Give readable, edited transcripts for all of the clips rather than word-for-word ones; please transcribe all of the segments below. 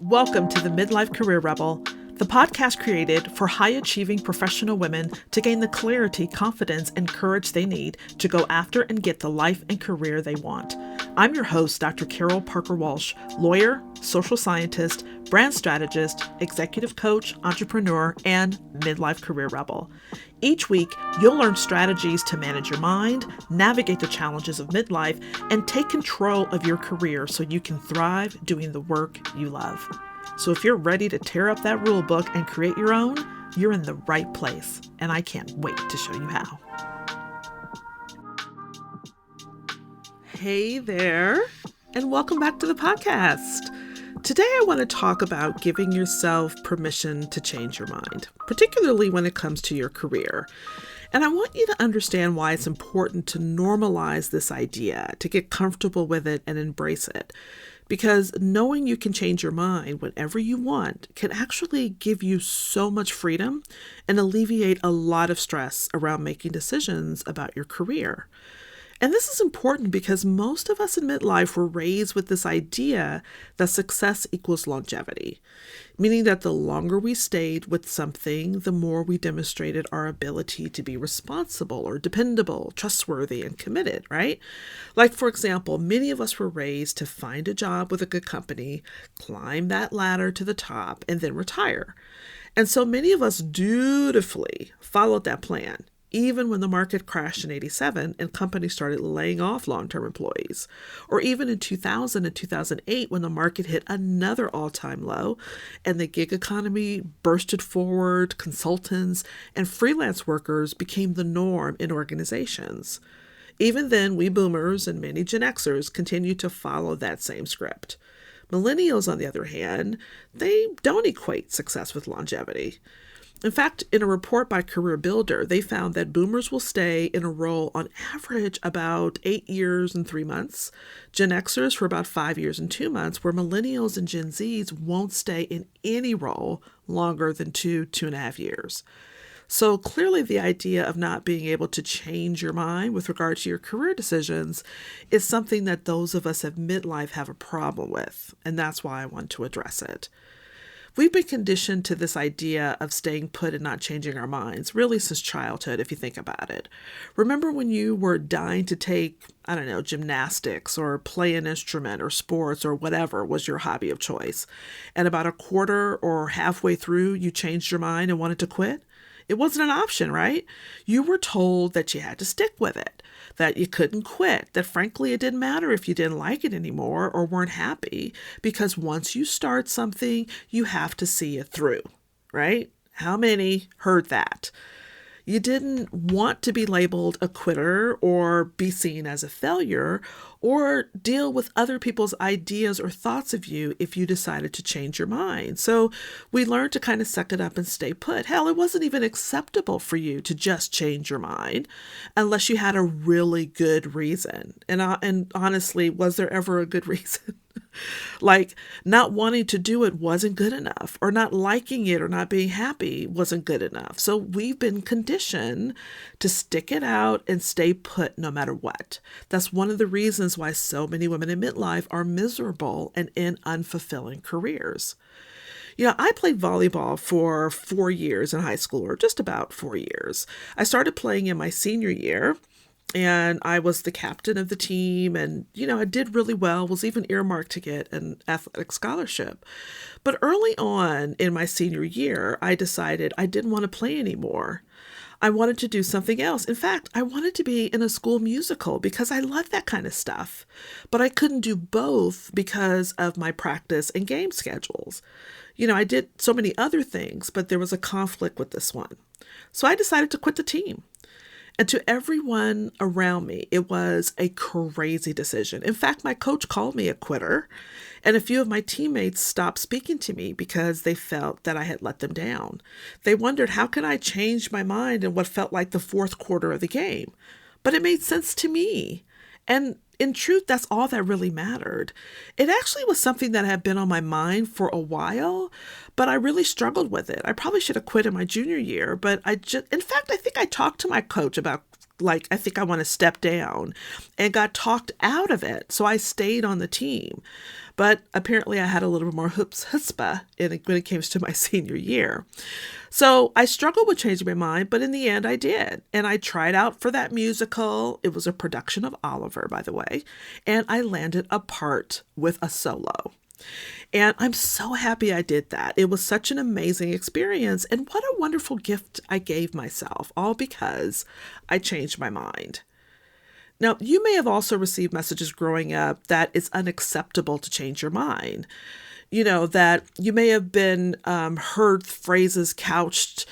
Welcome to the Midlife Career Rebel, the podcast created for high-achieving professional women to gain the clarity, confidence, and courage they need to go after and get the life and career they want. I'm your host, Dr. Carol Parker Walsh, lawyer, social scientist, brand strategist, executive coach, entrepreneur, and midlife career rebel. Each week, you'll learn strategies to manage your mind, navigate the challenges of midlife, and take control of your career so you can thrive doing the work you love. So if you're ready to tear up that rule book and create your own, you're in the right place, and I can't wait to show you how. Hey there, and welcome back to the podcast. Today, I want to talk about giving yourself permission to change your mind, particularly when it comes to your career. And I want you to understand why it's important to normalize this idea, to get comfortable with it and embrace it. Because knowing you can change your mind whenever you want can actually give you so much freedom and alleviate a lot of stress around making decisions about your career. And this is important because most of us in midlife were raised with this idea that success equals longevity, meaning that the longer we stayed with something, the more we demonstrated our ability to be responsible or dependable, trustworthy, and committed, right? Like, for example, many of us were raised to find a job with a good company, climb that ladder to the top, and then retire. And so many of us dutifully followed that plan, even when the market crashed in 87 and companies started laying off long-term employees, or even in 2000 and 2008 when the market hit another all-time low and the gig economy bursted forward, consultants and freelance workers became the norm in organizations. Even then, we boomers and many Gen Xers continue to follow that same script. Millennials, on the other hand, they don't equate success with longevity. In fact, in a report by Career Builder, they found that boomers will stay in a role on average about 8 years and 3 months, Gen Xers for about 5 years and 2 months, where millennials and Gen Zs won't stay in any role longer than 2.5 years. So clearly the idea of not being able to change your mind with regard to your career decisions is something that those of us at midlife have a problem with, and that's why I want to address it. We've been conditioned to this idea of staying put and not changing our minds, really since childhood, if you think about it. Remember when you were dying to take, gymnastics or play an instrument or sports or whatever was your hobby of choice, and about a quarter or halfway through, you changed your mind and wanted to quit? It wasn't an option, right? You were told that you had to stick with it, that you couldn't quit, that frankly, it didn't matter if you didn't like it anymore or weren't happy, because once you start something, you have to see it through, right? How many heard that? You didn't want to be labeled a quitter or be seen as a failure or deal with other people's ideas or thoughts of you if you decided to change your mind. So we learned to kind of suck it up and stay put. Hell, it wasn't even acceptable for you to just change your mind unless you had a really good reason. And honestly, was there ever a good reason? Like not wanting to do it wasn't good enough, or not liking it or not being happy wasn't good enough. So we've been conditioned to stick it out and stay put no matter what. That's one of the reasons why so many women in midlife are miserable and in unfulfilling careers. I played volleyball for 4 years in high school, or just about 4 years. I started playing in my senior year, and I was the captain of the team, and, I did really well, was even earmarked to get an athletic scholarship. But early on in my senior year, I decided I didn't want to play anymore. I wanted to do something else. In fact, I wanted to be in a school musical because I love that kind of stuff. But I couldn't do both because of my practice and game schedules. I did so many other things, but there was a conflict with this one. So I decided to quit the team. And to everyone around me, it was a crazy decision. In fact, my coach called me a quitter, and a few of my teammates stopped speaking to me because they felt that I had let them down. They wondered, how could I change my mind in what felt like the fourth quarter of the game? But it made sense to me. And in truth, that's all that really mattered. It actually was something that had been on my mind for a while, but I really struggled with it. I probably should have quit in my junior year, but I think I talked to my coach about, I think I want to step down, and got talked out of it. So I stayed on the team. but apparently I had a little bit more chutzpah when it came to my senior year. So I struggled with changing my mind, but in the end I did. And I tried out for that musical. It was a production of Oliver, by the way, and I landed a part with a solo. And I'm so happy I did that. It was such an amazing experience. And what a wonderful gift I gave myself, all because I changed my mind. Now, you may have also received messages growing up that it's unacceptable to change your mind. That you may have been heard phrases couched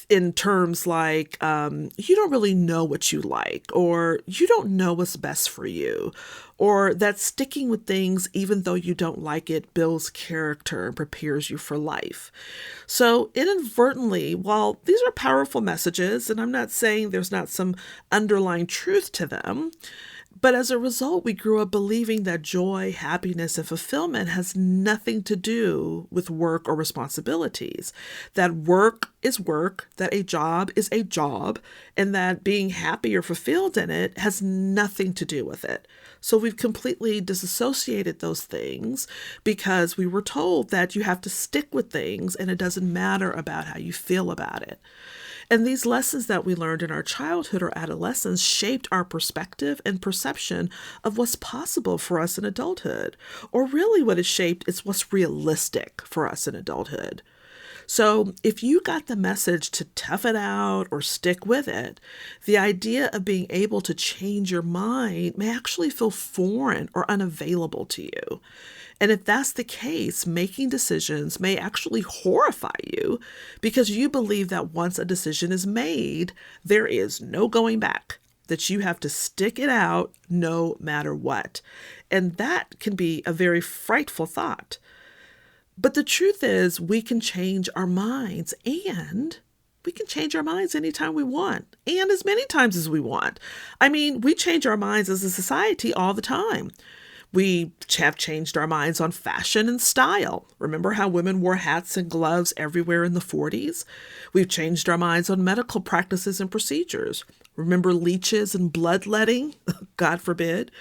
in terms like, you don't really know what you like, or you don't know what's best for you, or that sticking with things even though you don't like it builds character and prepares you for life. So inadvertently, while these are powerful messages, and I'm not saying there's not some underlying truth to them, but as a result, we grew up believing that joy, happiness, and fulfillment has nothing to do with work or responsibilities, that work is work, that a job is a job, and that being happy or fulfilled in it has nothing to do with it. So we've completely disassociated those things because we were told that you have to stick with things and it doesn't matter about how you feel about it. And these lessons that we learned in our childhood or adolescence shaped our perspective and perception of what's possible for us in adulthood. Or really what it shaped is what's realistic for us in adulthood. So if you got the message to tough it out or stick with it, the idea of being able to change your mind may actually feel foreign or unavailable to you. And if that's the case, making decisions may actually horrify you because you believe that once a decision is made, there is no going back, that you have to stick it out no matter what. And that can be a very frightful thought. But the truth is, we can change our minds, and we can change our minds anytime we want, and as many times as we want. I mean, we change our minds as a society all the time. We have changed our minds on fashion and style. Remember how women wore hats and gloves everywhere in the 40s? We've changed our minds on medical practices and procedures. Remember leeches and bloodletting? God forbid.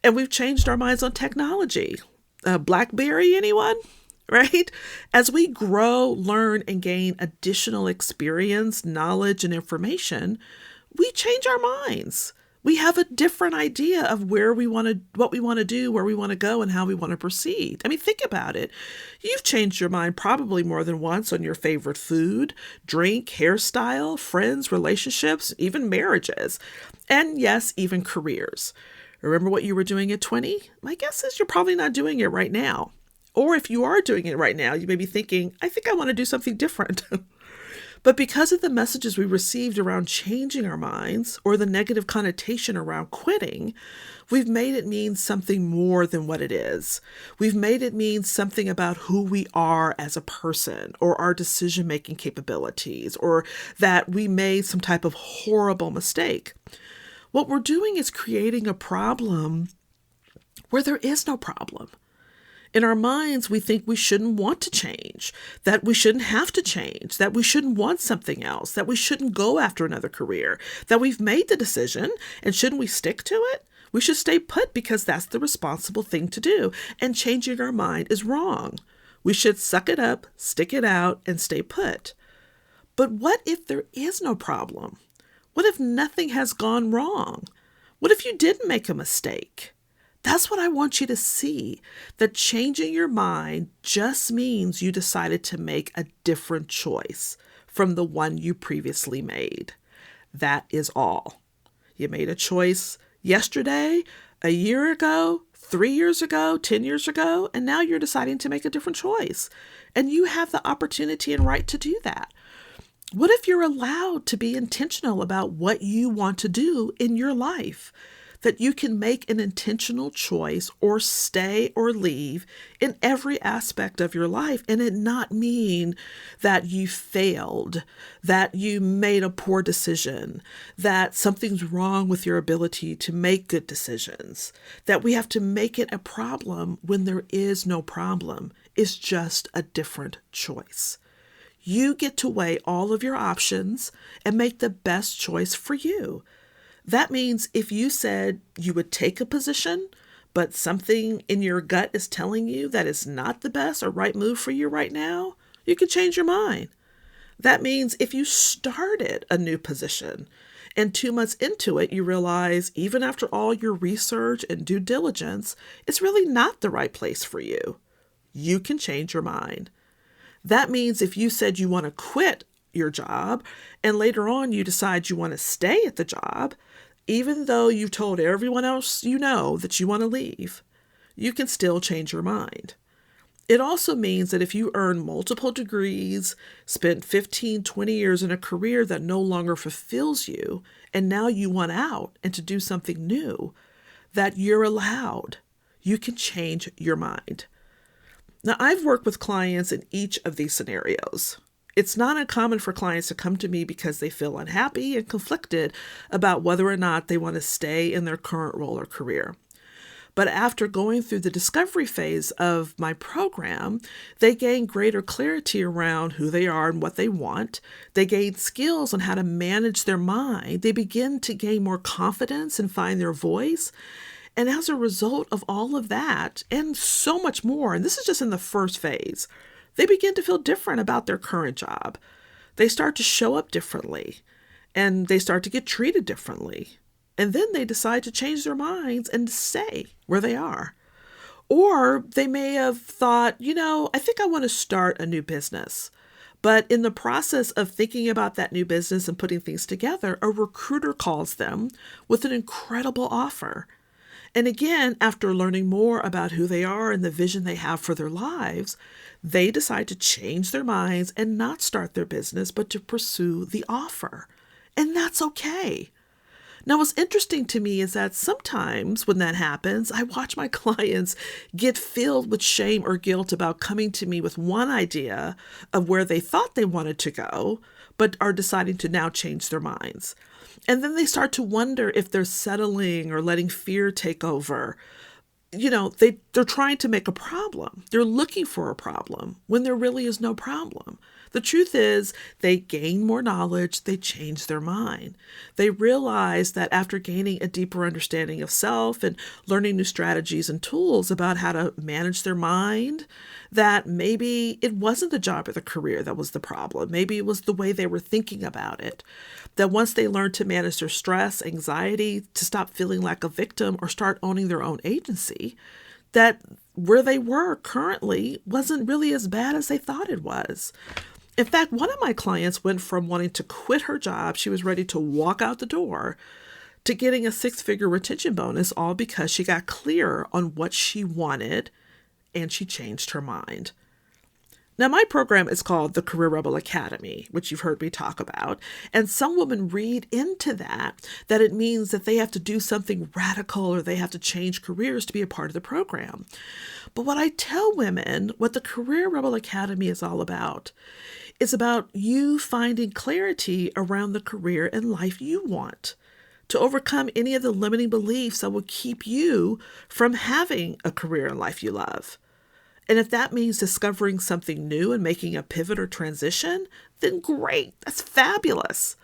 And we've changed our minds on technology. BlackBerry, anyone? Right? As we grow, learn, and gain additional experience, knowledge, and information, we change our minds. We have a different idea of what we want to do, where we want to go, and how we want to proceed. I mean, think about it. You've changed your mind probably more than once on your favorite food, drink, hairstyle, friends, relationships, even marriages, and yes, even careers. Remember what you were doing at 20? My guess is you're probably not doing it right now. Or if you are doing it right now, you may be thinking, I think I want to do something different. But because of the messages we received around changing our minds or the negative connotation around quitting, we've made it mean something more than what it is. We've made it mean something about who we are as a person or our decision-making capabilities, or that we made some type of horrible mistake. What we're doing is creating a problem where there is no problem. In our minds, we think we shouldn't want to change, that we shouldn't have to change, that we shouldn't want something else, that we shouldn't go after another career, that we've made the decision, and shouldn't we stick to it? We should stay put because that's the responsible thing to do, and changing our mind is wrong. We should suck it up, stick it out, and stay put. But what if there is no problem? What if nothing has gone wrong? What if you didn't make a mistake? That's what I want you to see, that changing your mind just means you decided to make a different choice from the one you previously made. That is all. You made a choice yesterday, a year ago, 3 years ago, 10 years ago, and now you're deciding to make a different choice. And you have the opportunity and right to do that. What if you're allowed to be intentional about what you want to do in your life? That you can make an intentional choice or stay or leave in every aspect of your life, and it not mean that you failed, that you made a poor decision, that something's wrong with your ability to make good decisions, that we have to make it a problem when there is no problem. It's just a different choice. You get to weigh all of your options and make the best choice for you. That means if you said you would take a position, but something in your gut is telling you that it's not the best or right move for you right now, you can change your mind. That means if you started a new position and 2 months into it, you realize even after all your research and due diligence, it's really not the right place for you. You can change your mind. That means if you said you want to quit your job and later on you decide you want to stay at the job, even though you've told everyone else you know that you want to leave, you can still change your mind. It also means that if you earn multiple degrees, spent 15, 20 years in a career that no longer fulfills you, and now you want out and to do something new, that you're allowed. You can change your mind. Now, I've worked with clients in each of these scenarios. It's not uncommon for clients to come to me because they feel unhappy and conflicted about whether or not they want to stay in their current role or career. But after going through the discovery phase of my program, they gain greater clarity around who they are and what they want. They gain skills on how to manage their mind. They begin to gain more confidence and find their voice. And as a result of all of that and so much more, and this is just in the first phase, they begin to feel different about their current job. They start to show up differently and they start to get treated differently. And then they decide to change their minds and stay where they are. Or they may have thought, I think I want to start a new business. But in the process of thinking about that new business and putting things together, a recruiter calls them with an incredible offer. And again, after learning more about who they are and the vision they have for their lives, they decide to change their minds and not start their business, but to pursue the offer. And that's okay. Now, what's interesting to me is that sometimes when that happens, I watch my clients get filled with shame or guilt about coming to me with one idea of where they thought they wanted to go, but are deciding to now change their minds. And then they start to wonder if they're settling or letting fear take over. They're trying to make a problem. They're looking for a problem when there really is no problem. The truth is they gain more knowledge, they change their mind. They realize that after gaining a deeper understanding of self and learning new strategies and tools about how to manage their mind, that maybe it wasn't the job or the career that was the problem. Maybe it was the way they were thinking about it. That once they learned to manage their stress, anxiety, to stop feeling like a victim or start owning their own agency, that where they were currently wasn't really as bad as they thought it was. In fact, one of my clients went from wanting to quit her job, she was ready to walk out the door, to getting a 6-figure retention bonus, all because she got clear on what she wanted and she changed her mind. Now, my program is called the Career Rebel Academy, which you've heard me talk about. And some women read into that it means that they have to do something radical or they have to change careers to be a part of the program. But what I tell women, what the Career Rebel Academy is all about, is about you finding clarity around the career and life you want, to overcome any of the limiting beliefs that will keep you from having a career and life you love. And if that means discovering something new and making a pivot or transition, then great, that's fabulous.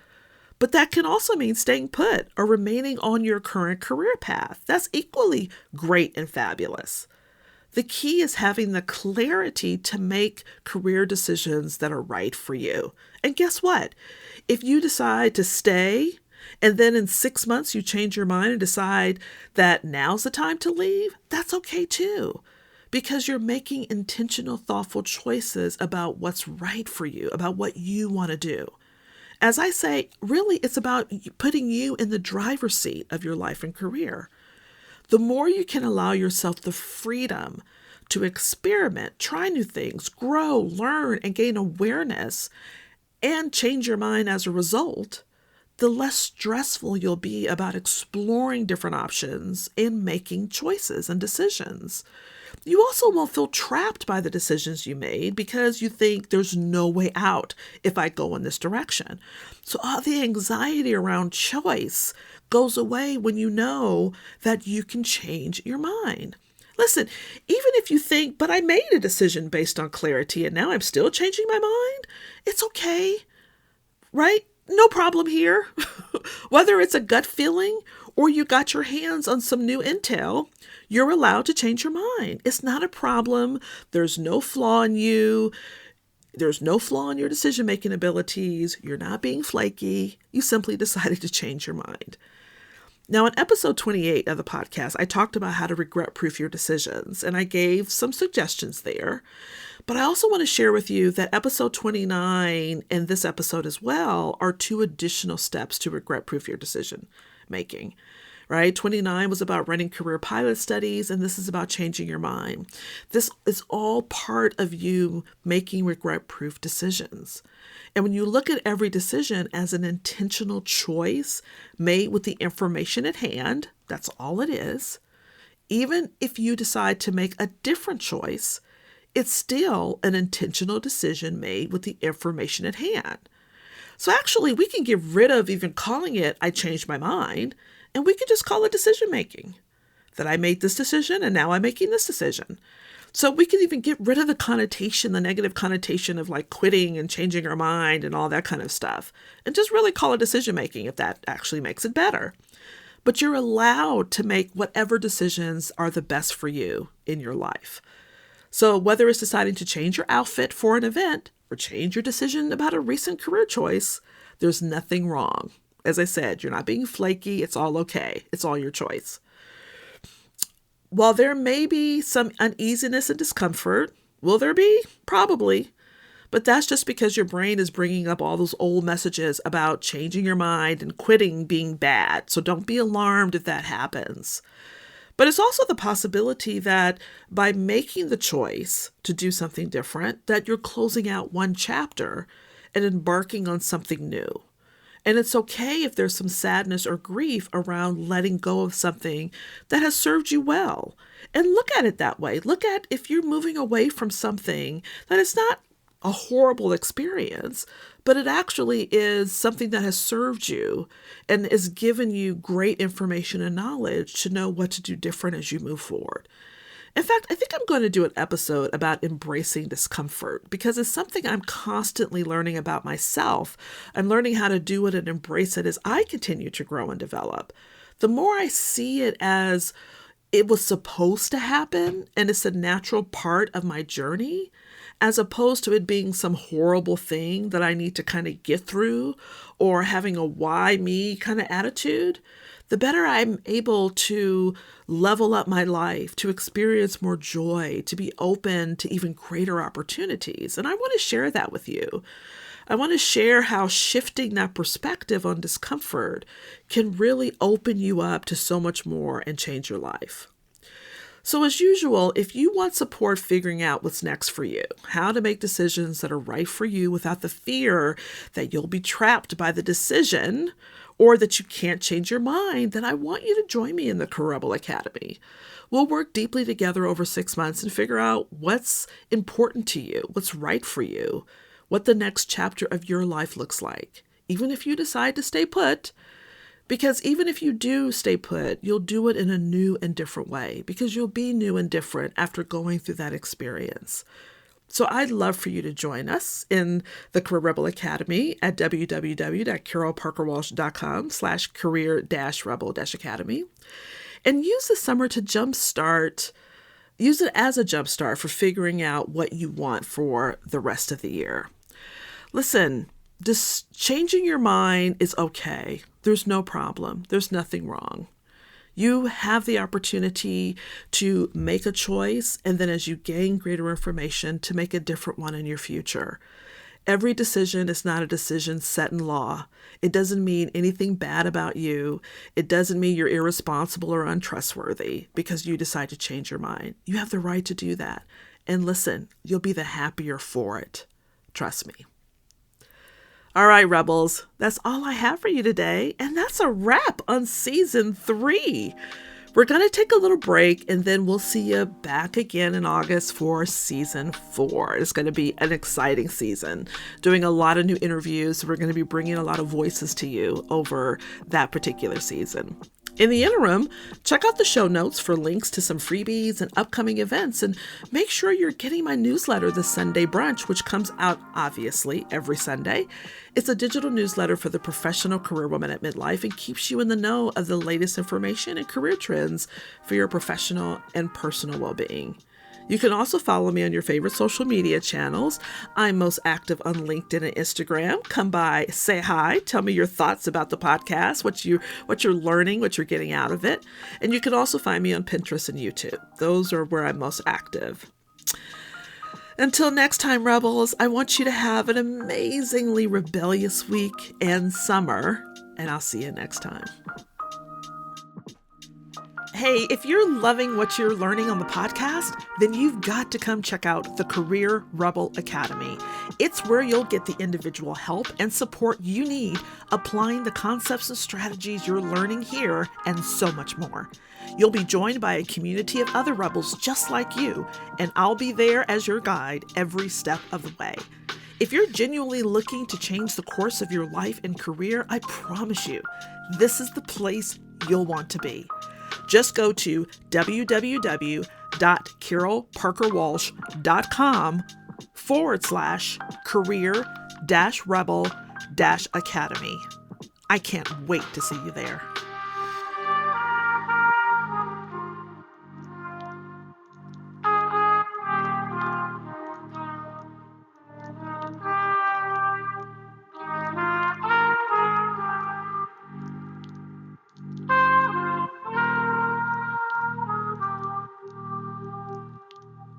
But that can also mean staying put or remaining on your current career path. That's equally great and fabulous. The key is having the clarity to make career decisions that are right for you. And guess what? If you decide to stay and then in 6 months you change your mind and decide that now's the time to leave, that's okay too. Because you're making intentional, thoughtful choices about what's right for you, about what you want to do. As I say, really, it's about putting you in the driver's seat of your life and career. The more you can allow yourself the freedom to experiment, try new things, grow, learn, and gain awareness, and change your mind as a result, the less stressful you'll be about exploring different options and making choices and decisions. You also won't feel trapped by the decisions you made because you think there's no way out if I go in this direction. So all the anxiety around choice goes away when you know that you can change your mind. Listen, even if you think, but I made a decision based on clarity and now I'm still changing my mind, it's okay, right? No problem here. Whether it's a gut feeling or you got your hands on some new intel, you're allowed to change your mind. It's not a problem. There's no flaw in you. There's no flaw in your decision-making abilities. You're not being flaky. You simply decided to change your mind. Now, in episode 28 of the podcast, I talked about how to regret-proof your decisions, and I gave some suggestions there. But I also want to share with you that episode 29 and this episode as well are 2 additional steps to regret-proof your decision making. Right? 29 was about running career pilot studies, and this is about changing your mind. This is all part of you making regret-proof decisions. And when you look at every decision as an intentional choice made with the information at hand, that's all it is. Even if you decide to make a different choice, it's still an intentional decision made with the information at hand. So actually, we can get rid of even calling it, I changed my mind, and we could just call it decision making. That I made this decision and now I'm making this decision. So we can even get rid of the connotation, the negative connotation of like quitting and changing our mind and all that kind of stuff, and just really call it decision making if that actually makes it better. But you're allowed to make whatever decisions are the best for you in your life. So whether it's deciding to change your outfit for an event or change your decision about a recent career choice, there's nothing wrong. As I said, you're not being flaky. It's all okay. It's all your choice. While there may be some uneasiness and discomfort, will there be? Probably. But that's just because your brain is bringing up all those old messages about changing your mind and quitting being bad. So don't be alarmed if that happens. But it's also the possibility that by making the choice to do something different, that you're closing out one chapter and embarking on something new. And it's okay if there's some sadness or grief around letting go of something that has served you well. And look at it that way. Look at if you're moving away from something that is not a horrible experience, but it actually is something that has served you and has given you great information and knowledge to know what to do different as you move forward. In fact, I think I'm going to do an episode about embracing discomfort because it's something I'm constantly learning about myself. I'm learning how to do it and embrace it as I continue to grow and develop. The more I see it as it was supposed to happen and it's a natural part of my journey, as opposed to it being some horrible thing that I need to kind of get through or having a why me kind of attitude, the better I'm able to level up my life, to experience more joy, to be open to even greater opportunities. And I want to share that with you. I want to share how shifting that perspective on discomfort can really open you up to so much more and change your life. So as usual, if you want support figuring out what's next for you, how to make decisions that are right for you without the fear that you'll be trapped by the decision or that you can't change your mind, then I want you to join me in the Career Rebel Academy. We'll work deeply together over 6 months and figure out what's important to you, what's right for you, what the next chapter of your life looks like, even if you decide to stay put. Because even if you do stay put, you'll do it in a new and different way because you'll be new and different after going through that experience. So I'd love for you to join us in the Career Rebel Academy at www.carolparkerwalsh.com/career-rebel-academy and use the summer to use it as a jumpstart for figuring out what you want for the rest of the year. Listen, just changing your mind is okay. There's no problem. There's nothing wrong. You have the opportunity to make a choice, and then as you gain greater information, to make a different one in your future. Every decision is not a decision set in law. It doesn't mean anything bad about you. It doesn't mean you're irresponsible or untrustworthy because you decide to change your mind. You have the right to do that. And listen, you'll be the happier for it. Trust me. All right, Rebels, that's all I have for you today. And that's a wrap on season 3. We're going to take a little break and then we'll see you back again in August for season 4. It's going to be an exciting season, doing a lot of new interviews. We're going to be bringing a lot of voices to you over that particular season. In the interim, check out the show notes for links to some freebies and upcoming events, and make sure you're getting my newsletter, The Sunday Brunch, which comes out, obviously, every Sunday. It's a digital newsletter for the professional career woman at midlife and keeps you in the know of the latest information and career trends for your professional and personal well-being. You can also follow me on your favorite social media channels. I'm most active on LinkedIn and Instagram. Come by, say hi, tell me your thoughts about the podcast, what you're learning, what you're getting out of it. And you can also find me on Pinterest and YouTube. Those are where I'm most active. Until next time, Rebels, I want you to have an amazingly rebellious week and summer, and I'll see you next time. Hey, if you're loving what you're learning on the podcast, then you've got to come check out the Career Rebel Academy. It's where you'll get the individual help and support you need applying the concepts and strategies you're learning here and so much more. You'll be joined by a community of other rebels just like you, and I'll be there as your guide every step of the way. If you're genuinely looking to change the course of your life and career, I promise you, this is the place you'll want to be. Just go to www.carolparkerwalsh.com/career-rebel-academy. I can't wait to see you there.